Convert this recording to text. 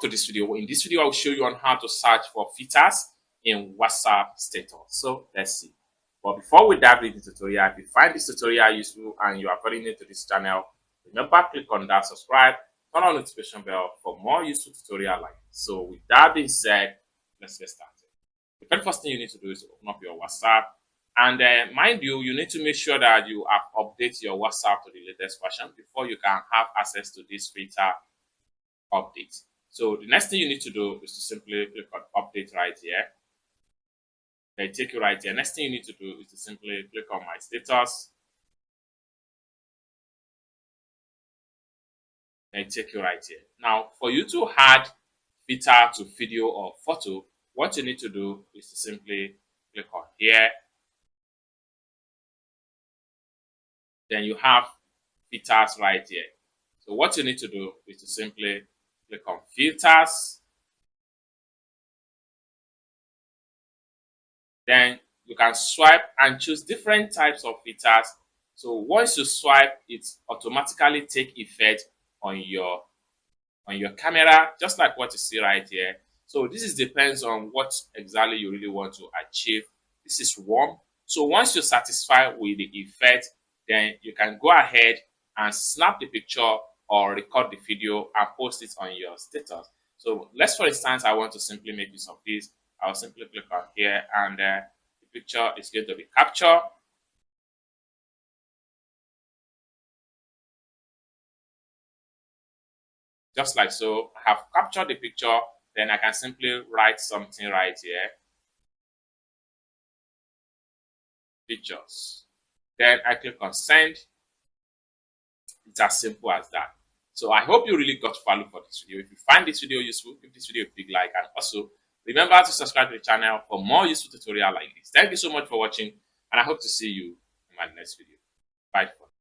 to this video. In this video, I'll show you on how to search for filters in WhatsApp status. So let's see. But before we dive into the tutorial, if you find this tutorial useful and you are very new to this channel, remember click on that subscribe, turn on the notification bell for more useful tutorial like this. So with that being said, let's get started. The very first thing you need to do is to open up your WhatsApp. And mind you, you need to make sure that you have updated your WhatsApp to the latest version before you can have access to this filter update. So the next thing you need to do is to simply click on update right here. They take you right here. Next thing you need to do is to simply click on my status. They take you right here. Now, for you to add filter to video or photo, what you need to do is to simply click on here. Then you have filters right here. So what you need to do is to simply click on filters. Then you can swipe and choose different types of filters. So once you swipe, it automatically take effect on your camera, just like what you see right here. So this depends on what exactly you really want to achieve. This is warm. So once you're satisfied with the effect, then you can go ahead and snap the picture or record the video and post it on your status. So let's, for instance, I want to simply make use of this. I'll simply click on here and the picture is going to be captured. Just like so, I have captured the picture, then I can simply write something right here. Pictures. Then I click on send. It's as simple as that. So I hope you really got value for this video. If you find this video useful, give this video a big like, and also remember to subscribe to the channel for more useful tutorial like this. Thank you so much for watching, and I hope to see you in my next video. Bye.